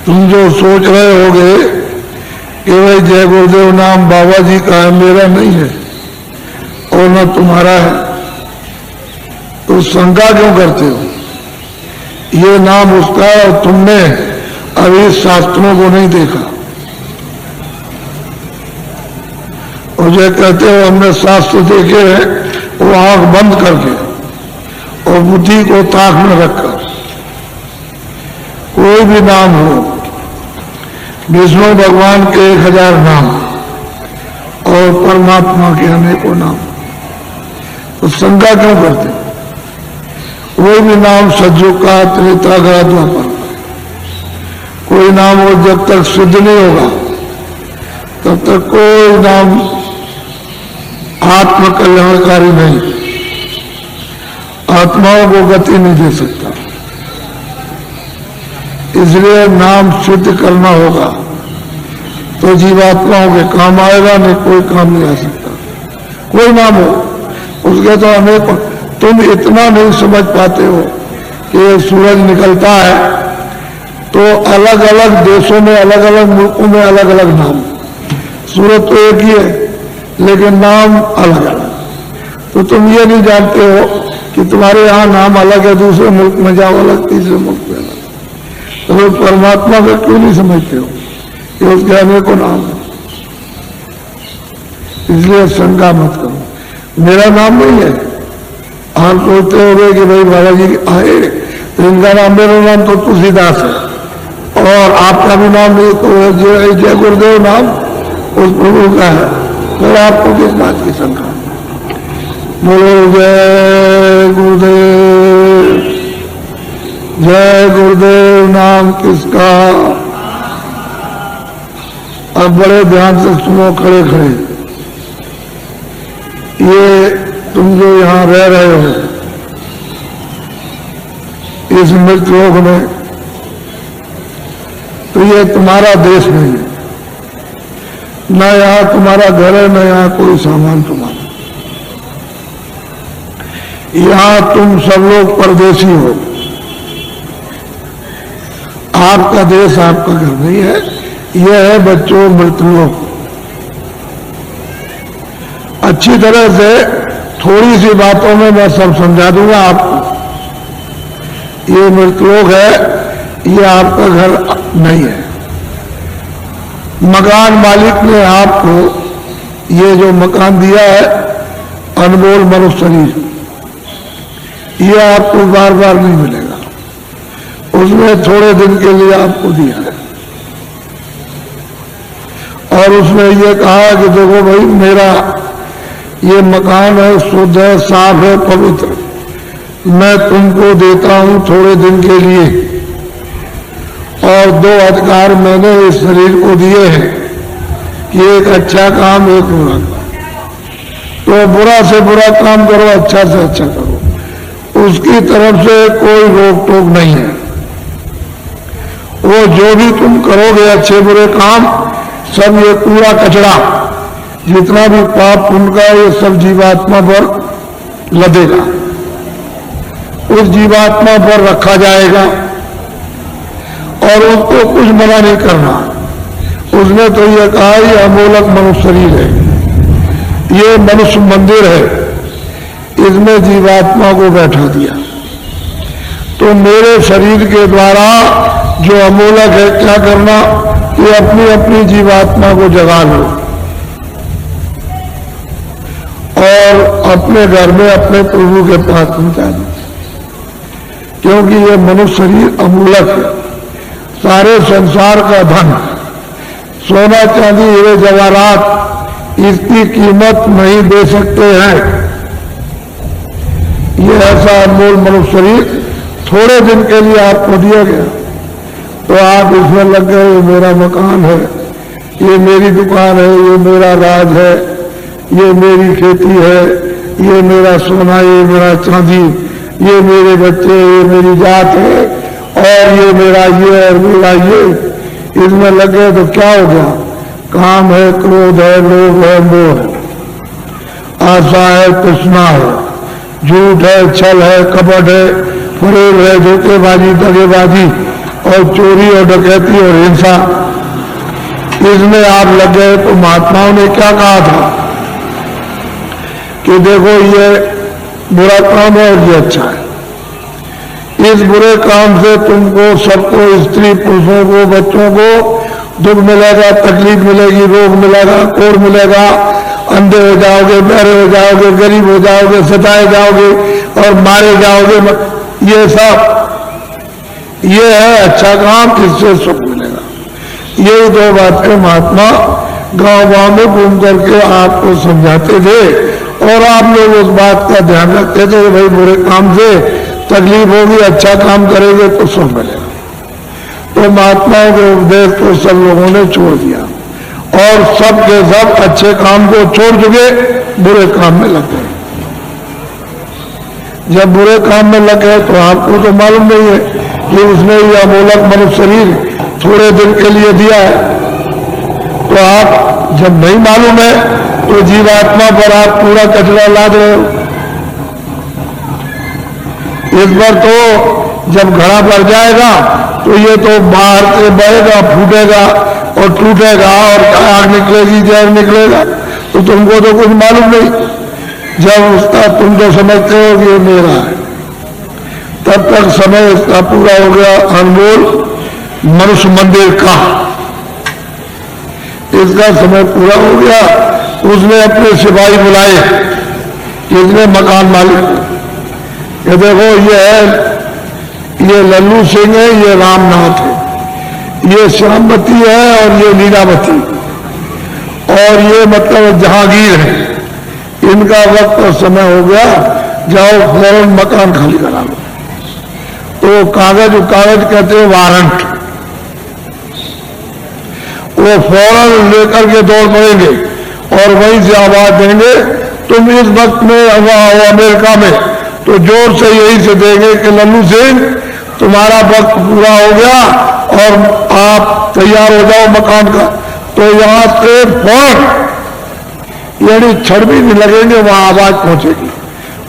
तुम जो सोच रहे होगे कि भाई जय गुरुदेव नाम बाबा जी का है, मेरा नहीं है और न तुम्हारा है, तो शंका क्यों करते हो? ये नाम उसका है और तुमने अभी शास्त्रों को नहीं देखा। और जो कहते हो हमने शास्त्र देखे हैं, वो आंख बंद करके और बुद्धि को ताक में रखकर। कोई भी नाम हो, विष्णु भगवान के 1000 नाम और परमात्मा के अनेकों नाम, तो शंका क्यों करते? कोई भी नाम सज्जुग का, त्रेता का, द्वापर, कोई नाम हो जब तक सिद्ध नहीं होगा तब तक कोई नाम आत्म कल्याणकारी नहीं, आत्माओं को गति नहीं दे सकता। इसलिए नाम सिद्ध करना होगा तो जीवात्माओं के काम आएगा, नहीं कोई काम नहीं आ सकता। कोई नाम हो उसके तो अनेक, तुम इतना नहीं समझ पाते हो कि सूरज निकलता है तो अलग अलग देशों में, अलग अलग मुल्कों में अलग अलग नाम। सूरज तो एक ही है लेकिन नाम अलग अलग। तो तुम ये नहीं जानते हो कि तुम्हारे यहाँ नाम अलग है, दूसरे मुल्क में जाओ अलग, तीसरे मुल्क में अलग। तो परमात्मा को क्यों नहीं समझते हो कि उसके अनेकों नाम है? इसलिए शंका मत करो, मेरा नाम नहीं है। आप सोचते हो कि भाई बाबा जी आए तो इनका नाम, मेरा नाम तो तुलसीदास है और आपका भी नाम नहीं, तो जय गुरुदेव नाम उस प्रभु का है, तो आपको किस बात की शंका? बोलो जय गुरुदेव, जय गुरुदेव नाम किसका? अब बड़े ध्यान से सुनो, खड़े खड़े। ये तुम जो यहां रह रहे हो इस मृतलोक में, तो ये तुम्हारा देश नहीं है, न यहां तुम्हारा घर है, न यहां कोई सामान तुम्हारा। यहां तुम सब लोग परदेशी हो। आपका देश, आपका घर नहीं है, यह है बच्चों मृतलोक। अच्छी तरह से थोड़ी सी बातों में मैं सब समझा दूंगा आपको। ये मृतलोक है, ये आपका घर नहीं है। मकान मालिक ने आपको ये जो मकान दिया है, अनमोल मनुष्य शरीर, ये आपको बार बार नहीं मिलेगा। उसने थोड़े दिन के लिए आपको दिया है और उसने ये कहा कि देखो भाई, मेरा ये मकान है, शुद्ध है, साफ है, पवित्र, मैं तुमको देता हूं थोड़े दिन के लिए, और 2 अधिकार मैंने इस शरीर को दिए हैं कि एक अच्छा काम, एक बुरा काम। तो बुरा से बुरा काम करो, अच्छा से अच्छा करो, उसकी तरफ से कोई रोक टोक नहीं है। वो जो भी तुम करोगे अच्छे बुरे काम, सब ये कूड़ा कचरा, जितना भी पाप पुण्य का, ये सब जीवात्मा पर लदेगा, उस जीवात्मा पर रखा जाएगा और उसको कुछ मना नहीं करना। उसने तो ये कहा ये अमोलक मनुष्य शरीर है, ये मनुष्य मंदिर है, इसमें जीवात्मा को बैठा दिया। तो मेरे शरीर के द्वारा जो अमोलक है, क्या करना कि अपनी अपनी जीवात्मा को जगा लो और अपने घर में अपने प्रभु के पास पहुंचा दो, क्योंकि ये मनुष्य शरीर अमूलक है। सारे संसार का धन, सोना चांदी हीरे जवाहरात, इसकी कीमत नहीं दे सकते हैं। ये ऐसा अनमोल मनुष्य शरीर थोड़े दिन के लिए आपको दिया गया, तो आप इसमें लग गए, ये मेरा मकान है, ये मेरी दुकान है, ये मेरा राज है, ये मेरी खेती है, ये मेरा सोना, ये मेरा चांदी, ये मेरे बच्चे, ये मेरी जात है, और ये मेरा ये और मेरा ये, इसमें लग गए तो क्या हो गया? काम है, क्रोध है, लोभ है, मोह है, आशा है, तृष्णा है, झूठ है, छल है, कपट है, फरेब है, धोखेबाजी, दगेबाजी, और चोरी और डकैती और हिंसा, इसमें आप लग गए। तो महात्माओं ने क्या कहा था कि देखो ये बुरा काम है और ये अच्छा है। इस बुरे काम से तुमको सबको, स्त्री पुरुषों को, बच्चों को दुख मिलेगा, तकलीफ मिलेगी, रोग मिलेगा, कोड़ मिलेगा, अंधे हो जाओगे, बहरे हो जाओगे, गरीब हो जाओगे, सताए जाओगे और मारे जाओगे। ये सब ये है अच्छा काम, इससे सुख मिलेगा। ये दो बातें महात्मा गांव-गांव में घूम करके आपको समझाते थे और आप लोग उस बात का ध्यान रखते थे कि भाई बुरे काम से तकलीफ होगी, अच्छा काम करेंगे तो सुख मिलेगा। तो महात्माओं के उपदेश को सब लोगों ने छोड़ दिया और सब के सब अच्छे काम को छोड़ चुके, बुरे काम में लग गए। जब बुरे काम में लग गए तो आपको तो मालूम नहीं है कि उसने ये अमोलक मनुष्य शरीर थोड़े दिन के लिए दिया है। तो आप जब नहीं मालूम है तो जीवात्मा पर आप पूरा कचरा लाद रहे हो। इस पर तो जब घड़ा भर जाएगा तो ये तो बाहर से बहेगा, फूटेगा और टूटेगा और आग निकलेगी, जहर निकलेगा। तो तुमको तो कुछ मालूम नहीं। जब उसका तुम तो समझते हो कि ये मेरा है, तब तक समय इसका पूरा हो गया। अनमोल मनुष्य मंदिर का इसका समय पूरा हो गया। उसने अपने सिपाही बुलाए, किसने? मकान मालिक। ये देखो ये लल्लू सिंह है, ये रामनाथ है, ये श्यामवती है और ये लीलावती और ये मतलब जहांगीर है। इनका वक्त और समय हो गया, जाओ फौरन मकान खाली करा लो। तो कागज कहते हैं वारंट, वो फौरन लेकर के दौड़ पड़ेंगे और वहीं से आवाज देंगे। तुम इस वक्त में अमेरिका में तो जोर से यही से देंगे कि लल्लू सिंह तुम्हारा वक्त पूरा हो गया और आप तैयार हो जाओ मकान का। तो यहां से फौरन यानी छड़ भी नहीं लगेंगे, वहां आवाज पहुंचेगी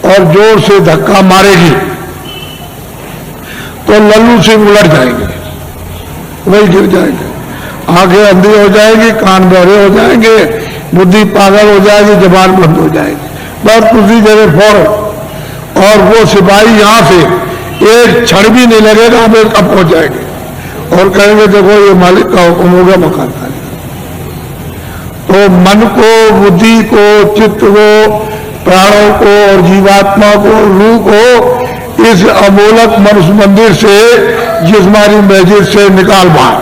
और जोर से धक्का मारेगी तो लल्लू सिंह उलट जाएंगे, वही गिर जाएंगे, आंखें अंधी हो जाएगी, कान बहरे हो जाएंगे, बुद्धि पागल हो जाएगी, जबान बंद हो जाएगी, बस उसी जगह फौरन। और वो सिपाही यहां से एक क्षण भी नहीं लगेगा, अमेरिका पहुंच जाएंगे और कहेंगे देखो ये मालिक का हुक्म होगा, मकान खाली। तो मन को, बुद्धि को, चित्त को, प्राणों को और जीवात्मा को, रूह को इस अमोलक मनुष्य मंदिर से, जिस्मानी मस्जिद से निकाल बाहर।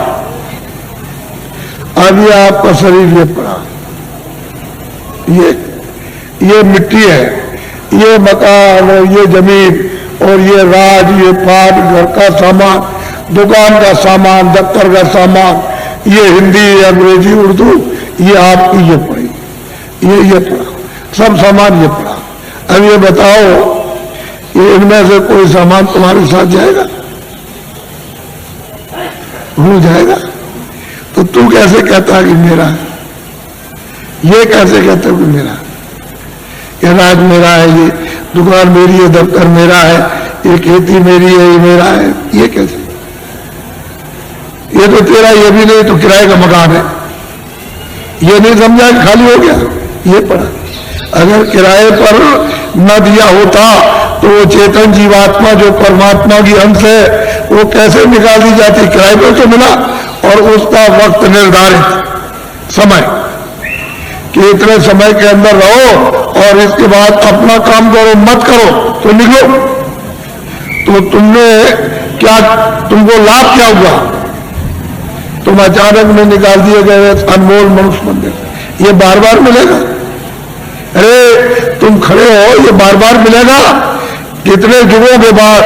अब ये आपका शरीर ये पड़ा, ये मिट्टी है, ये मकान और ये जमीन और ये राज, ये पाट, घर का सामान, दुकान का सामान, दफ्तर का सामान, ये हिंदी, अंग्रेजी, उर्दू, ये आपकी ये पड़ी, ये पड़ा, सब सामान ये पड़ा। अब ये बताओ ये इनमें से कोई सामान तुम्हारे साथ जाएगा? भूल जाएगा। तो तू कैसे कहता है कि मेरा है? ये कैसे कहते हो कि मेरा है? ये राज मेरा है, ये दुकान मेरी है, दफ्तर मेरा है, ये खेती मेरी है, ये मेरा है, ये कैसे? ये तो तेरा ये भी नहीं तो किराए का मकान है, ये नहीं समझा खाली हो गया, ये पड़ा। अगर किराए पर न दिया होता तो वो चेतन जीवात्मा जो परमात्मा की अंश है वो कैसे निकाल दी जाती? किराए पर तो मिला और उसका वक्त निर्धारित समय कि इतने समय के अंदर रहो और इसके बाद अपना काम करो, मत करो तो निकलो। तो तुमने क्या, तुमको लाभ क्या हुआ? तुम अचानक में निकाल दिए गए अनमोल मनुष्य मंदिर, ये बार बार मिलेगा? अरे तुम खड़े हो, ये बार बार मिलेगा? कितने युगों के बाद,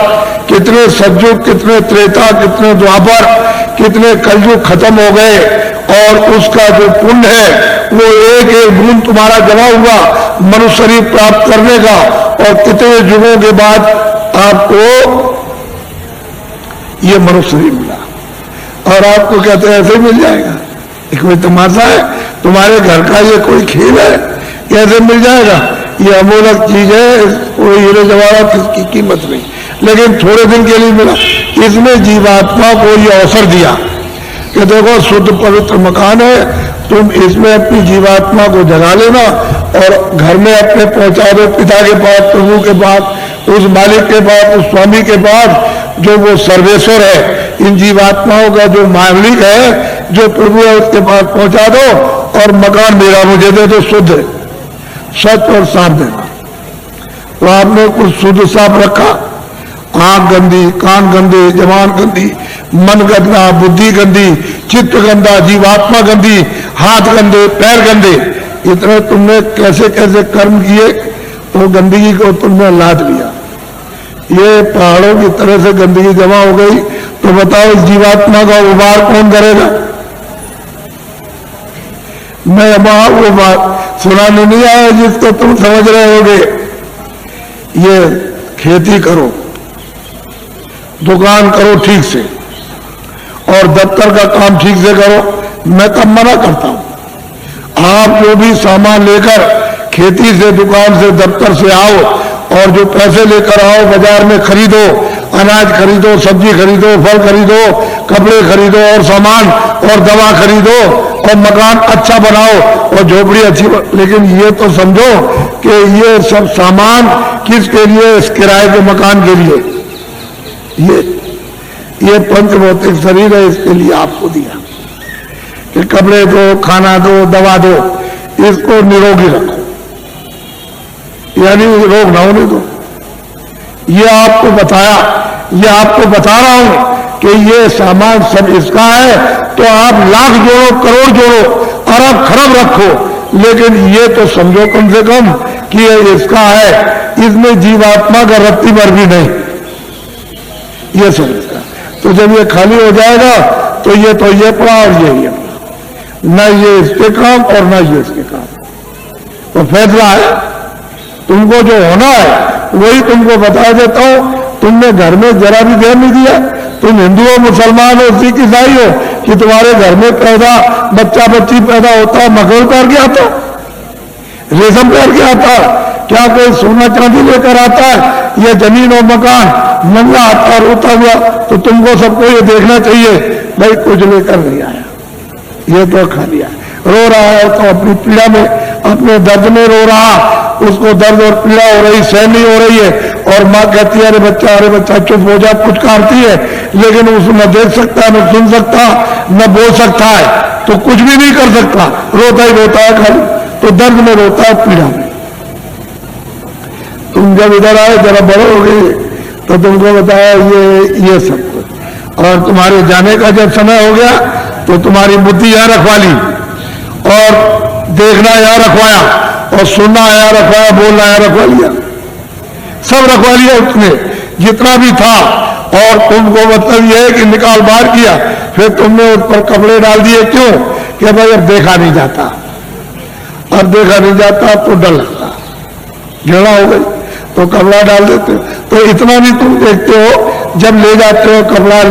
कितने सतयुग, कितने त्रेता, कितने द्वापर, कितने कलयुग खत्म हो गए और उसका जो पुण्य है वो एक एक बूंद तुम्हारा जमा हुआ मनुष्य शरीर प्राप्त करने का। और कितने युगों के बाद आपको ये मनुष्य शरीर मिला और आपको कहते हैं ऐसे मिल जाएगा? ये कोई तमाशा है? तुम्हारे घर का ये कोई खेल है? कैसे मिल जाएगा? ये अमूलक चीज है, कोई हीरे जवाहरात किसकी कीमत नहीं। लेकिन थोड़े दिन के लिए मिला। इसने जीवात्मा को ये अवसर दिया कि देखो शुद्ध पवित्र मकान है, तुम इसमें अपनी जीवात्मा को जगा लेना और घर में अपने पहुंचा दो पिता के पास, प्रभु के पास, उस मालिक के पास, उस स्वामी के पास जो वो सर्वेश्वर है, इन जीवात्माओं का जो मालिक है, जो प्रभु है, उसके पास पहुंचा दो और मकान मेरा मुझे दे दो, शुद्ध सच और साफ देना। तो आपने कुछ शुद्ध साफ रखा, आंख गंदी, कान गंदे, जबान गंदी, मन गंदा, बुद्धि गंदी, चित्त गंदा, जीवात्मा गंदी, हाथ गंदे, पैर गंदे, इतने तुमने कैसे कैसे कर्म किए, वो गंदगी को तुमने लाद लिया। ये पहाड़ों की तरह से गंदगी जमा हो गई, तो बताओ इस जीवात्मा का उबार कौन करेगा? मैं वहां वो बात सुनाने नहीं आया जिसको तुम समझ रहे होगे। ये खेती करो, दुकान करो ठीक से, और दफ्तर का काम ठीक से करो। मैं तब मना करता हूं, आप जो भी सामान लेकर खेती से, दुकान से, दफ्तर से आओ और जो पैसे लेकर आओ बाजार में खरीदो, अनाज खरीदो, सब्जी खरीदो, फल खरीदो, कपड़े खरीदो और सामान और दवा खरीदो और मकान अच्छा बनाओ और झोपड़ी अच्छी लेकिन ये तो समझो कि ये सब सामान किसके लिए? इस किराए के मकान के लिए। ये पंचभौतिक शरीर है, इसके लिए आपको दिया कि कपड़े दो, खाना दो, दवा दो, इसको निरोगी रखो, यानी रोग ना होने दो। ये आपको बताया, ये आपको बता रहा हूं कि ये सामान सब इसका है, तो आप लाख जोड़ो, करोड़ जोड़ो, अरब खरब रखो, लेकिन ये तो समझो कम से कम कि ये इसका है, इसमें जीवात्मा का रत्ती भर भी नहीं, ये समझता। तो जब ये खाली हो जाएगा तो ये पड़ा और ये पड़ा, न ये इसके काम और न ये इसके काम। तो फैसला है, तुमको जो होना है वही तुमको बता देता हूं। तुमने घर में जरा भी ध्यान नहीं दिया। तुम हिंदू हो, मुसलमान हो, सिख ईसाई हो, कि तुम्हारे घर में बच्चा बच्ची पैदा होता है, मखमल पहन के आता, रेशम पहन के आता, क्या कोई सोना चांदी लेकर आता है या जमीन और मकान नंगा आता रोता हुआ? तो तुमको सबको ये देखना चाहिए भाई कुछ लेकर नहीं आया, ये तो खा लिया। रो रहा है तो अपनी पीड़ा में, अपने दर्द में रो रहा, उसको दर्द और पीड़ा हो रही, सहन नहीं हो रही है, और माँ कहती है अरे बच्चा चुप हो जा, पुचकारती है, लेकिन उसको न देख सकता, न सुन सकता, न बोल सकता है, तो कुछ भी नहीं कर सकता, रोता ही रोता है खाली, तो दर्द में रोता है, पीड़ा में। तुम जब इधर आए, जरा बड़े हो गए, तो तुमको बताया ये सब कुछ, और तुम्हारे जाने का जब समय हो गया तो तुम्हारी बुद्धि यहां रखवा ली, और देखना यहां रखवाया, और सुनना यहां रखवाया, बोलना यहां रखवा लिया, सब रखवा लिया उसने जितना भी था। और तुमको मतलब यह है कि निकाल बाहर किया, फिर तुमने उस पर कपड़े डाल दिए। क्यों? कि भाई अब देखा नहीं जाता, अब देखा नहीं जाता तो डर लगता, घृणा हो गई तो कपड़ा डाल देते हो। तो इतना भी तुम देखते हो, जब ले जाते हो कपड़ा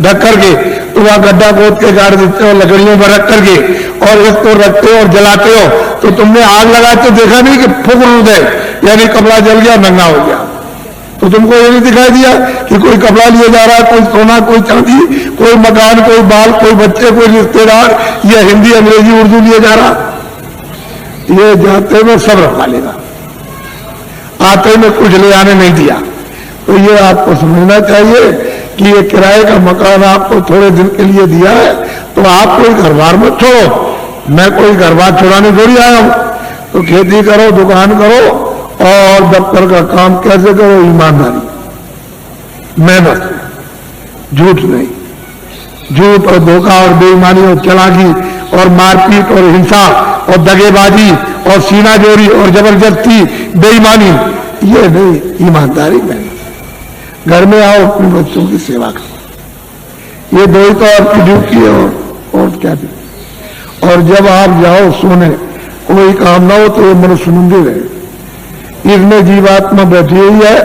ढक करके तो वहां गड्ढा खोद के गाड़ देते हो, लकड़ियों पर रख करके, और इसको रखते हो और जलाते हो, तो तुमने आग लगाते देखा नहीं कि फूक दे, यानी कपड़ा जल गया, नंगा हो गया। तो तुमको ये नहीं दिखाई दिया कि कोई कपड़ा लिया जा रहा है, कोई सोना, कोई चांदी, कोई मकान, कोई बाल, कोई बच्चे, कोई रिश्तेदार, या हिंदी, अंग्रेजी, उर्दू लिया जा रहा। ये जाते में सब रखवा लेगा, आते में कुछ ले आने नहीं दिया। तो ये आपको समझना चाहिए कि ये किराए का मकान आपको थोड़े दिन के लिए दिया है, तो आप कोई घर बार मत छोड़ो। मैं कोई घर बार छोड़ाने थोड़ी आया हूं। तो खेती करो, दुकान करो, और दफ्तर का काम कैसे करो? ईमानदारी, मेहनत, झूठ नहीं, झूठ और धोखा और बेईमानी और चालाकी और मारपीट और हिंसा और दगेबाजी और सीनाजोरी और जबरदस्ती, बेईमानी, ये नहीं, ईमानदारी, मेहनत। घर में आओ, अपने बच्चों की सेवा करो, ये दो ही तो आपकी ड्यूटी है, और क्या भी। और जब आप जाओ सोने, कोई काम ना हो तो ये मनुष्य मंदिर है, इसमें जीवात्मा बैठी हुई है,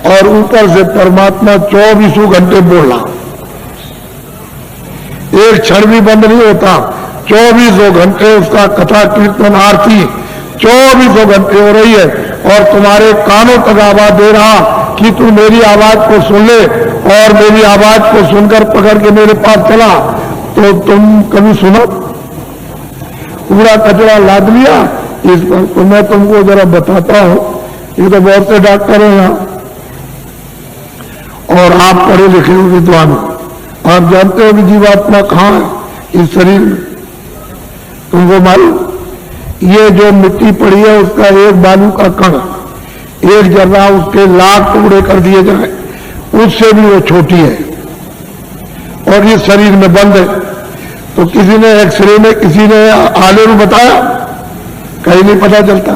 और ऊपर से परमात्मा 24 घंटे बोल रहा, एक क्षण भी बंद नहीं होता, 24 घंटे उसका कथा कीर्तन आरती 24 घंटे हो रही है। और तुम्हारे कानों तक आवाज दे रहा कि तू मेरी आवाज को सुन ले और मेरी आवाज को सुनकर पकड़ के मेरे पास चला, तो तुम कभी सुनो? पूरा कचरा लाद लिया इस पर। तो मैं तुमको जरा बताता हूं, ये तो बहुत से डॉक्टर हैं यहाँ और आप पढ़े लिखे हो, विद्वान हो, आप जानते हो कि जीवात्मा कहाँ है इस शरीर में? तुमको मालूम? ये जो मिट्टी पड़ी है उसका एक बालू का कण, एक जर्रा उसके लाख टुकड़े कर दिए जाए, उससे भी वो छोटी है और ये शरीर में बंद है। तो किसी ने एक्सरे में, किसी ने आले में बताया? कहीं नहीं पता चलता।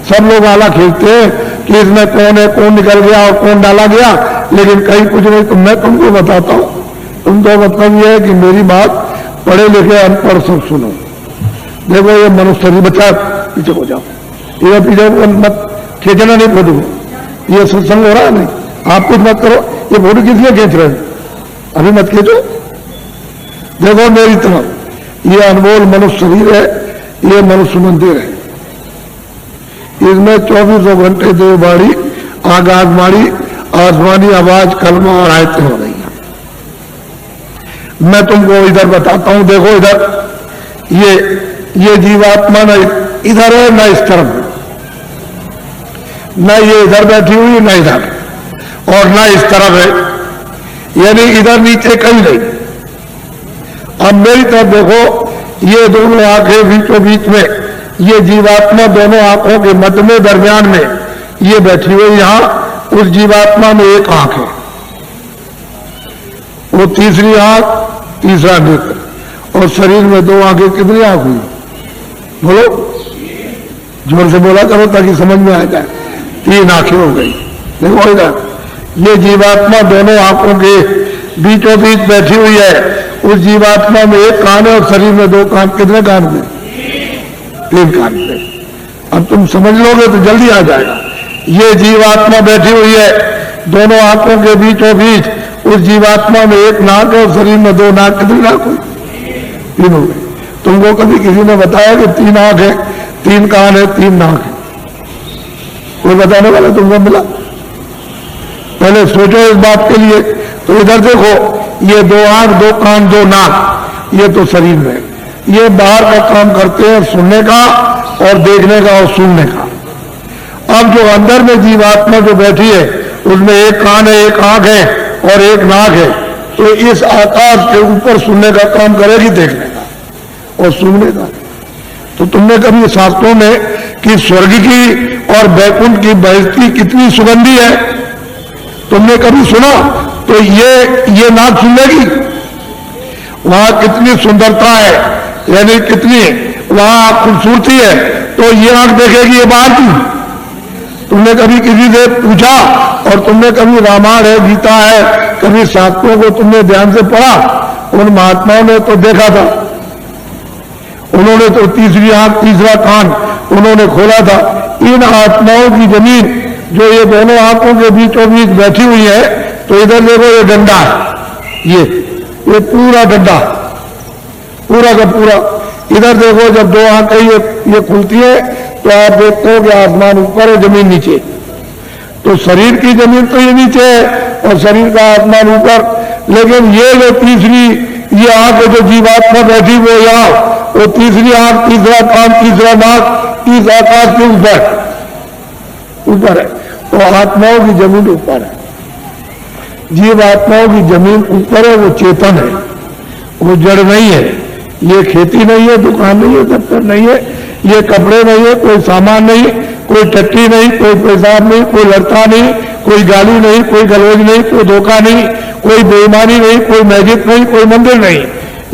सब लोग आला खेलते हैं कि इसमें कौन है, कौन निकल गया और कौन डाला गया, लेकिन कहीं कुछ नहीं। तो मैं तुमको बताता हूं, तुम तो मतलब ये है कि मेरी बात पढ़े लिखे अनपढ़ सब सुनो। देखो ये मनुष्य शरीर, बच्चा पीछे हो जाओ, ये पीछे मत खींचना नहीं फोटो, ये सत्संग हो रहा है नहीं, आप कुछ मत करो। ये फोटो किस लिए खींच रहे हैं? अभी मत खींचो। देखो मेरी तरफ, ये अनमोल मनुष्य शरीर है, ये मनुष्य मंदिर है, इसमें 24 घंटे देववाणी, आकाशवाणी, आसमानी आवाज, कलमा और आयतें हो रही हैं। मैं तुमको इधर बताता हूं, देखो इधर ये जीवात्मा न इधर है न इस तरफ, न ये इधर बैठी हुई न इधर, और न इस तरफ है, यानी इधर नीचे कहीं नहीं। अब मेरी तरफ देखो, ये दोनों आंखें बीचों बीच में, ये जीवात्मा दोनों आंखों के मध्य में, दरमियान में ये बैठी हुई। यहां उस जीवात्मा में एक आंख है, वो तीसरी आंख, तीसरा नेत्र, और शरीर में 2 आंखें। कितनी आंख हुई? बोलो, जोर से बोला करो ताकि समझ में आ जाए। 3 आंखें हो गई। देखो इधर, ये जीवात्मा दोनों आंखों के बीचों बीच बैठी हुई है। उस जीवात्मा में एक कान है और शरीर में 2 कान। कितने कान में? 3 कान पे। अब तुम समझ लोगे तो जल्दी आ जाएगा। ये जीवात्मा बैठी हुई है दोनों आंखों के बीचों बीच। उस जीवात्मा में एक नाक है और शरीर में 2 नाक। कितनी नाक हुई? 3 हो गई। तुमको कभी किसी ने बताया कि 3 आंख है, 3 कान है, 3 नाक है? कोई बताने वाला तुमको मिला? पहले सोचो इस बात के लिए। तो इधर देखो, ये 2 आंख, 2 कान, 2 नाक, ये तो शरीर में, ये बाहर का काम करते हैं, सुनने का और देखने का और सुनने का। अब जो अंदर में जीवात्मा जो बैठी है, उसमें एक कान है, एक आंख है और एक नाक है। तो इस आकाश के ऊपर सुनने का काम करेगी, देखने का और सुनने का। तो तुमने कभी शास्त्रों में कि स्वर्ग की और वैकुंठ की बहस्ती कितनी सुगंधी है, तुमने कभी सुना? तो ये नाक सुनेगी, वहां कितनी सुंदरता है, यानी कितनी वहां खूबसूरती है, तो ये आंख देखेगी ये बाहर की। तुमने कभी किसी से पूछा, और तुमने कभी रामायण है, गीता है, कभी शास्त्रों को तुमने ध्यान से पढ़ा? उन महात्माओं ने तो देखा था, उन्होंने तो तीसरी आंख, तीसरा कान उन्होंने खोला था। इन आत्माओं की जमीन जो ये दोनों आंखों के बीचों बीच बैठी हुई है, तो इधर देखो ये डंडा है, ये पूरा डंडा, पूरा का पूरा। इधर देखो, जब 2 आंखें ये खुलती है तो आप देखते हो कि आसमान ऊपर है, जमीन नीचे। तो शरीर की जमीन तो ये नीचे है और शरीर का आसमान ऊपर, लेकिन ये जो तीसरी ये आंख जो जीवात्मा बैठी वो यहाँ, वो तीसरी आंख, तीसरा कान, तीसरा नाक इस आकाश के ऊपर है। तो आत्माओं की जमीन ऊपर है, जीवात्माओं की जमीन ऊपर है, वो चेतन है, वो जड़ नहीं है। ये खेती नहीं है, दुकान नहीं है, दफ्तर नहीं है, ये कपड़े नहीं है, कोई सामान नहीं, कोई टट्टी नहीं, कोई पेशाब नहीं, कोई लड़का नहीं, कोई गाली नहीं, कोई गलौज नहीं, कोई धोखा नहीं, कोई बेईमानी नहीं, कोई मैजिक नहीं, कोई मंदिर नहीं।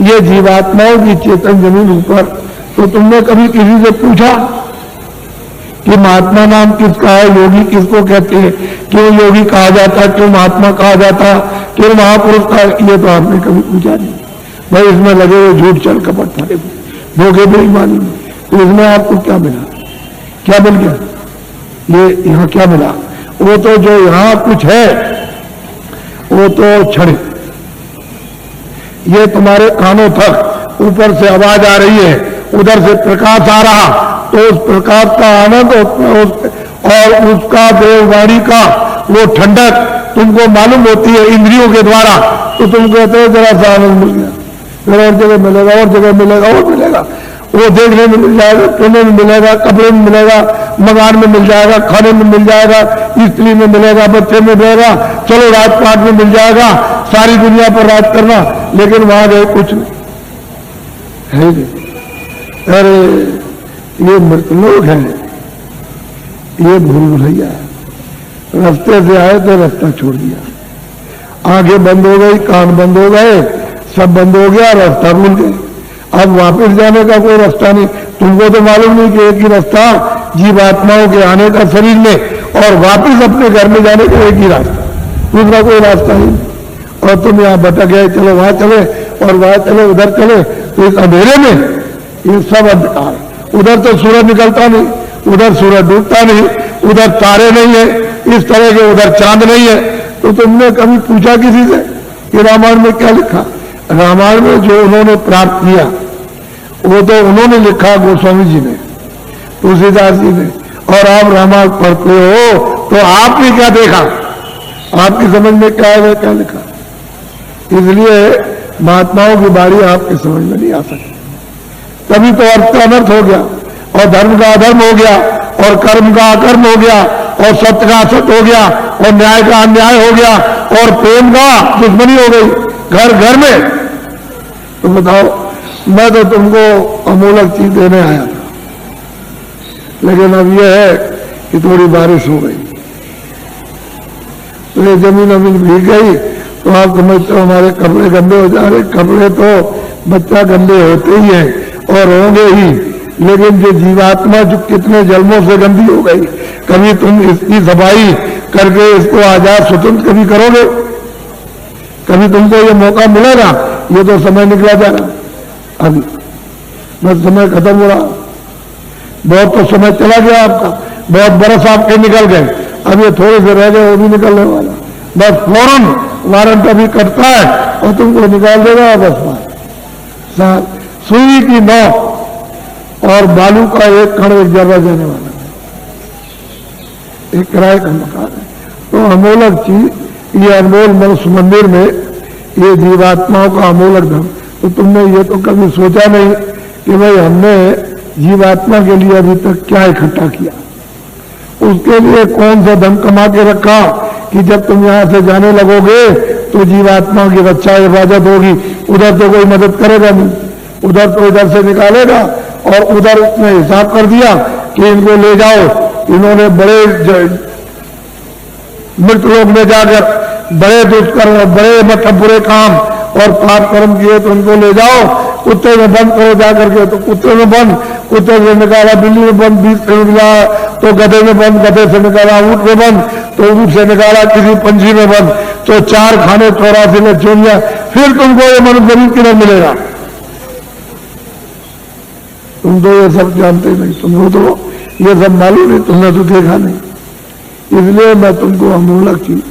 ये जीवात्माओं की चेतन जमीन ऊपर। तो तुमने कभी किसी से पूछा कि महात्मा नाम किसका है, योगी किसको कहते हैं, क्यों योगी कहा जाता है, क्यों महात्मा कहा जाता, क्यों महापुरुष का? ये तो आपने कभी पूछा नहीं। भाई इसमें लगे हुए झूठ, चल कपट, फटे धोखे, बेईमानी में, तो इसमें आपको क्या मिला? क्या मिल गया? ये यहाँ क्या मिला? वो तो जो यहाँ कुछ है वो तो क्षण। ये तुम्हारे कानों तक ऊपर से आवाज आ रही है, उधर से प्रकाश आ रहा, तो उस प्रकाश का आनंद और उसका देववाणी का वो ठंडक तुमको मालूम होती है इंद्रियों के द्वारा, तो तुम कहते हो जरा सा आनंद मिल गया, फिर और जगह मिलेगा, और जगह मिलेगा, और मिलेगा। वो देखने में मिल जाएगा, पीने में मिलेगा, कपड़े में मिलेगा, मकान में मिल जाएगा, खाने में मिल जाएगा, स्त्री में मिलेगा, बच्चे में मिलेगा, चलो राजपाट में मिल जाएगा, सारी दुनिया पर राज करना, लेकिन वहां गए कुछ नहीं है। अरे ये मृतलोक है, ये भूल भुलैया है। रास्ते से आए तो रास्ता छोड़ दिया, आंखें बंद हो गई, कान बंद हो गए, सब बंद हो गया, रास्ता भूल गए। अब वापस जाने का कोई रास्ता नहीं। तुमको तो मालूम नहीं कि एक ही रास्ता जीवात्माओं के आने का शरीर में और वापस अपने घर में जाने का एक ही रास्ता, दूसरा कोई रास्ता नहीं। और तुम यहाँ भटक गए, चलो वहां चले और वहां चले, उधर चले, तो इस अंधेरे में ये सब अंधकार है। उधर तो सूरज निकलता नहीं, उधर सूरज डूबता नहीं, उधर तारे नहीं है, इस तरह के उधर चांद नहीं है। तो तुमने कभी पूछा किसी से कि रामायण में क्या लिखा? रामायण में जो उन्होंने प्राप्त किया वो तो उन्होंने लिखा, गोस्वामी जी ने, तुलसीदास जी ने। और आप रामायण पढ़ते हो तो आपने क्या देखा, आपकी समझ में क्या है, क्या लिखा? इसलिए महात्माओं की बारी आपकी समझ में नहीं आ सकती। तभी तो अर्थ का अनर्थ हो गया, और धर्म का अधर्म हो गया, और कर्म का अकर्म हो गया, और सत्य का असत्य हो गया, और न्याय का अन्याय हो गया, और प्रेम का दुश्मनी हो गई घर घर में। तो बताओ, मैं तो तुमको अमूलक चीज देने आया था, लेकिन अब यह है कि थोड़ी बारिश हो गई तो ये जमीन अमीन भीग गई, तो आप समझते हो हमारे कपड़े गंदे हो जा रहे। कपड़े तो बच्चा गंदे होते ही हैं और होंगे ही, लेकिन जो जीवात्मा जो कितने जन्मों से गंदी हो गई, कभी तुम इसकी सफाई करके इसको आजाद स्वतंत्र कभी करोगे? कभी तुमको ये मौका मिलेगा? ये तो समय निकला जा रहा, अभी बस समय खत्म हो रहा। बहुत तो समय चला गया आपका, बहुत बरस आपके निकल गए, अब ये थोड़े से रह गए, वो भी निकलने वाला। बस फौरन वारंट अभी कटता है और तुमको निकाल देगा। बस सुई की नोक और बालू का एक कण एक जगह जाने वाला है, एक किराए का मकान है। तो अमूलक चीज, ये अनमोल मनुष्य मंदिर में ये जीवात्माओं का अमूलक धन। तो तुमने ये तो कभी सोचा नहीं कि भाई हमने जीवात्मा के लिए अभी तक क्या इकट्ठा किया, उसके लिए कौन सा धन कमा के रखा कि जब तुम यहां से जाने लगोगे तो जीवात्मा की रक्षा हिफाजत होगी। उधर तो कोई मदद करेगा नहीं, उधर तो इधर से निकालेगा, और उधर उसने हिसाब कर दिया कि इनको ले जाओ, इन्होंने बड़े मृत लोक में जाकर बड़े दुष्कर्म, बड़े मतलब बुरे काम और पाप कर्म किए, तो उनको ले जाओ, कुत्ते में बंद करो जाकर के। तो कुत्ते में बंद, कुत्ते से निकाला बिल्ली में बंद, बीच से निकाला तो गधे में बंद, गधे से निकाला ऊंट में बंद, तो ऊंट से निकाला किसी पंछी में बंद, तो 4 खाने 84 में चोरियां, फिर तुमको ये मनुष्य शरीर किधर मिलेगा? तुम तो ये सब जानते नहीं, तुमको तो ये सब मालूम नहीं, तुमने तो देखा नहीं। इसलिए मैं तुमको अमूलक चीज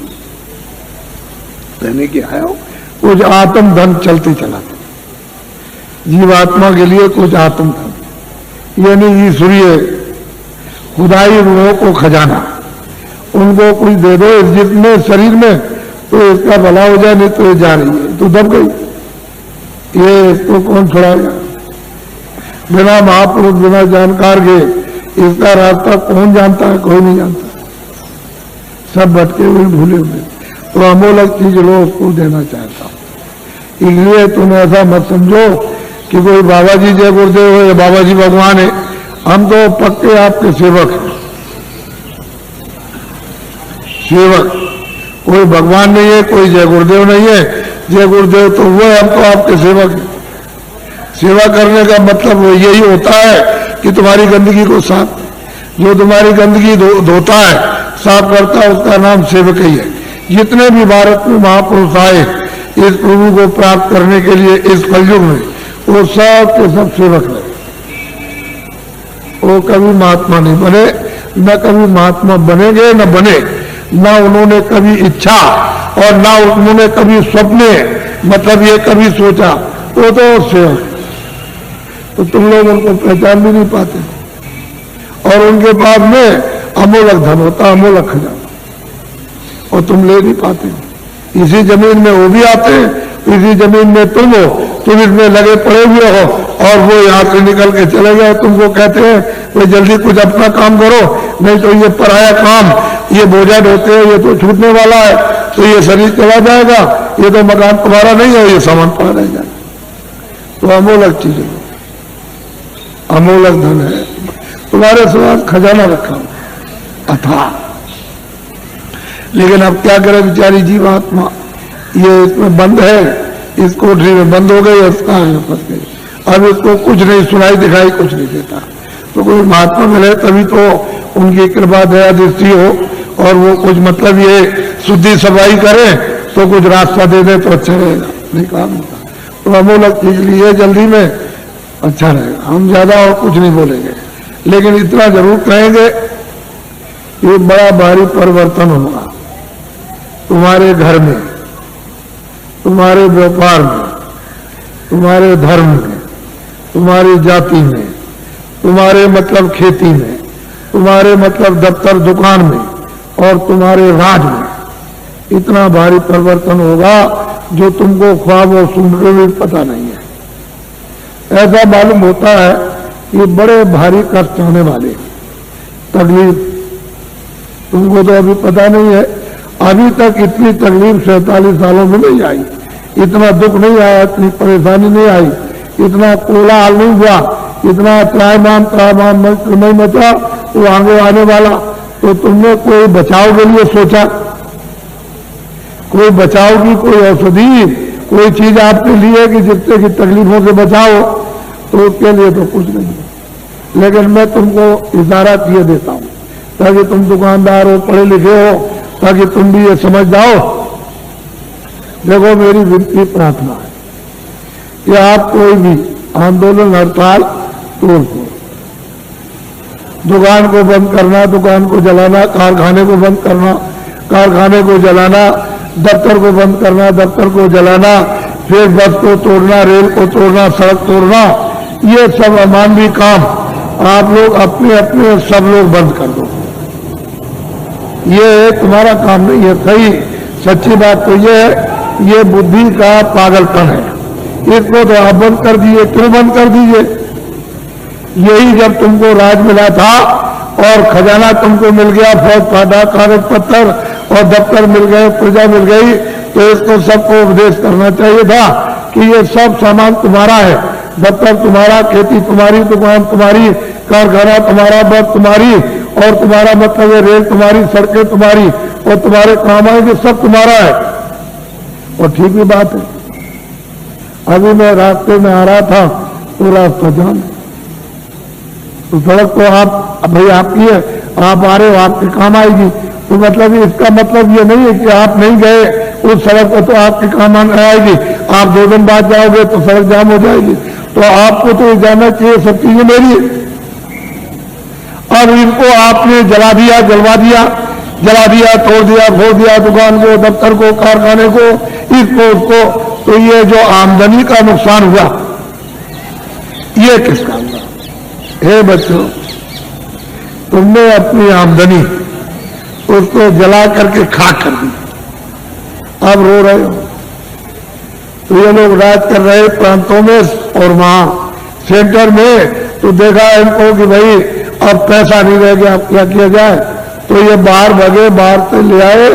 देने के आया हूं। कुछ आत्म धन चलते चला, जीवात्मा के लिए कुछ आत्म धन, यानी ईश्वरीय खुदाई रूहों को खजाना, उनको कुछ दे दो जितने शरीर में, तो इसका भला हो जाए, नहीं तो ये जा रही है तो दब गई। ये इसको कौन छुड़ाएगा? बिना महापुरुष, बिना जानकार के इसका रास्ता कौन जानता है? कोई नहीं जानता, सब भटके हुए भूले हुए। तो अमूलक चीज लो, उसको देना चाहता हूं। इसलिए तुम ऐसा मत समझो कि कोई बाबा जी जय गुरुदेव हो या बाबा जी भगवान है। हम तो पक्के आपके सेवक हैं, सेवक, कोई भगवान नहीं है, कोई जय गुरुदेव नहीं है। जय गुरुदेव तो वो है, हम तो आपके सेवक हैं। सेवा करने का मतलब वो यही होता है कि तुम्हारी गंदगी को साफ, जो तुम्हारी गंदगी धोता है, साफ करता है, उसका नाम सेवक ही है। जितने भी भारत में महापुरुष आए इस प्रभु को प्राप्त करने के लिए इस कलयुग में, वो सब के सब सेवक है। वो कभी महात्मा नहीं बने, न कभी महात्मा बनेंगे, न बने, न उन्होंने कभी इच्छा और न उन्होंने कभी स्वप्ने, मतलब ये कभी सोचा। वो तो सेवक, तो तुम लोग उनको पहचान भी नहीं पाते। और उनके पास में अमोलक धन होता, अमोलक खजाना, और तुम ले नहीं पाते। इसी जमीन में वो भी आते हैं, इसी जमीन में तुम हो, तुम इसमें लगे पड़े हुए हो, और वो यहाँ से निकल के चले गए। तुमको कहते हैं भाई जल्दी कुछ अपना काम करो, नहीं तो ये पराया काम, ये बोझा ढोते हैं, ये तो छूटने वाला है, तो ये शरीर चला जाएगा, ये तो मकान तुम्हारा नहीं है, ये सामान पड़ा रह जाएगा। तो अमोलक चीज है, अमोलक धन है, तुम्हारे साथ खजाना रखा अथा। लेकिन अब क्या करे बेचारी जीवात्मा, ये इसमें बंद है, इस कोठरी में बंद हो गई, उसका फंस गई। अब इसको कुछ नहीं सुनाई दिखाई, कुछ नहीं देता। तो कोई महात्मा मिले तभी तो उनकी कृपा दया दृष्टि हो, और वो कुछ मतलब ये शुद्धि सफाई करे तो कुछ रास्ता दे दे तो अच्छा रहेगा, नहीं काम होता। तो अमोलक चीज लिए जल्दी में अच्छा रहेगा। हम ज्यादा और कुछ नहीं बोलेंगे, लेकिन इतना जरूर कहेंगे, ये बड़ा भारी परिवर्तन होगा तुम्हारे घर में, तुम्हारे व्यापार में, तुम्हारे धर्म में, तुम्हारी जाति में, तुम्हारे मतलब खेती में, तुम्हारे मतलब दफ्तर दुकान में, और तुम्हारे राज में। इतना भारी परिवर्तन होगा जो तुमको ख्वाब और सुन के भी पता नहीं है। ऐसा मालूम होता है कि बड़े भारी कष्ट होने वाले, तकलीफ, तुमको तो अभी पता नहीं है। अभी तक इतनी तकलीफ 47 सालों में नहीं आई, इतना दुख नहीं आया, इतनी परेशानी नहीं आई, इतना कोलाहल नहीं हुआ, इतना त्रायमाम नहीं मचा वो आगे आने वाला। तो तुमने कोई बचाव के लिए सोचा, कोई बचाव की कोई औषधि, कोई चीज आपके लिए कि जिससे की तकलीफों से बचाओ, तो उसके लिए तो कुछ नहीं। लेकिन मैं तुमको इशारा किए देता हूं ताकि तुम दुकानदार हो, पढ़े लिखे हो, ताकि तुम भी ये समझ जाओ। देखो मेरी विनती प्रार्थना है कि आप कोई भी आंदोलन हड़ताल तोड़ दो, दुकान को बंद करना, दुकान को जलाना, कारखाने को बंद करना, कारखाने को जलाना, दफ्तर को बंद करना, दफ्तर को जलाना, फिर बस को तोड़ना, रेल को तोड़ना, सड़क तोड़ना, ये सब अमानवीय काम आप लोग अपने अपने सब लोग बंद कर दो। ये तुम्हारा काम नहीं है। सही सच्ची बात तो ये है, ये बुद्धि का पागलपन है। इसको तो आप बंद कर दिए, क्यों बंद कर दीजिए? यही जब तुमको राज मिला था और खजाना तुमको मिल गया, फौज फाटा, कागज पत्थर और दफ्तर मिल गए, प्रजा मिल गई, तो इसको सबको उपदेश करना चाहिए था कि ये सब सामान तुम्हारा है, दफ्तर तुम्हारा, खेती तुम्हारी, दुकान तुम्हारी, कारखाना तुम्हारा, बस तुम्हारी, और तुम्हारा मतलब है रेल तुम्हारी, सड़कें तुम्हारी, और तुम्हारे काम आएंगे, सब तुम्हारा है। और ठीक भी बात है। अभी मैं रास्ते में आ रहा था तो रास्ता जान, तो सड़क तो आप भाई आपकी है, आप आ रहे हो, आपके काम आएगी। तो मतलब इसका मतलब ये नहीं है कि आप नहीं गए उस सड़क पर तो आपके काम आएगी, आप 2 दिन बाद जाओगे तो सड़क जाम हो जाएगी। तो आपको तो जाना चाहिए, सब चीजें मेरी है। अब इनको आपने जला दिया, जलवा दिया, जला दिया, तोड़ दिया, फोड़ दिया, दुकान को, दफ्तर को, कारखाने को, इसको उसको, तो ये जो आमदनी का नुकसान हुआ ये किसका हुआ? हे बच्चों, तुमने अपनी आमदनी उसको जला करके खाक कर दी, अब रो रहे हो। तो ये लोग राज कर रहे प्रांतों में और वहां सेंटर में, तो देखा इनको कि भाई अब पैसा नहीं रह गया, अब क्या किया जाए? तो ये बाहर भगे, बाहर से ले आए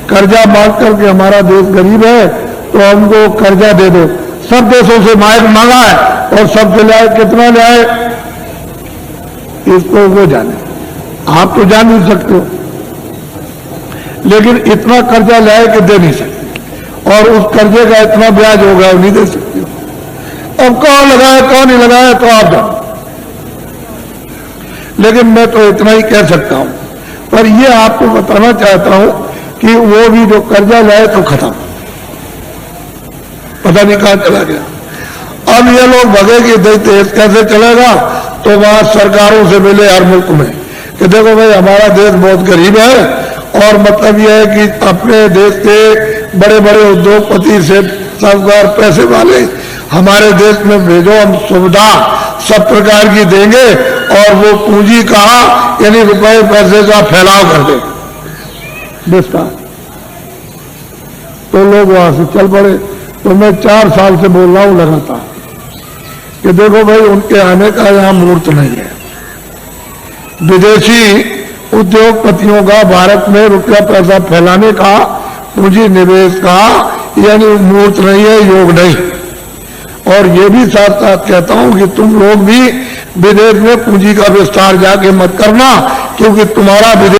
कर्जा मांग करके, हमारा देश गरीब है तो हमको कर्जा दे दो। सब देशों से मांगा है और सबसे ले आए, कितना ले आए इसको वो जाने, आप तो जान नहीं सकते हो, लेकिन इतना कर्जा ले आए कि दे नहीं सकते, और उस कर्जे का इतना ब्याज होगा नहीं दे सकते हो। अब कौन लगाया कौन नहीं लगाया तो आप जानो, लेकिन मैं तो इतना ही कह सकता हूं। पर ये आपको बताना चाहता हूं कि वो भी जो कर्जा लाए तो खत्म, पता नहीं कहां चला गया। अब ये लोग भगे कि देश कैसे चलेगा, तो वहां सरकारों से मिले हर मुल्क में कि देखो भाई हमारा देश बहुत गरीब है, और मतलब यह है कि अपने देश के बड़े बड़े उद्योगपति से साहूकार पैसे वाले हमारे देश में भेजो, हम सुविधा सब प्रकार की देंगे और वो पूंजी का यानी रुपए पैसे का फैलाव कर दे विस्तार। तो लोग वहां से चल पड़े। तो मैं 4 साल से बोल रहा हूं लगातार कि देखो भाई, उनके आने का यहां मुहूर्त नहीं है। विदेशी उद्योगपतियों का भारत में रुपया पैसा फैलाने का, पूंजी निवेश का यानी मुहूर्त नहीं है, योग नहीं। और ये भी साथ साथ कहता हूं कि तुम लोग भी विदेश में पूंजी का विस्तार जाके मत करना, क्योंकि तुम्हारा विदेश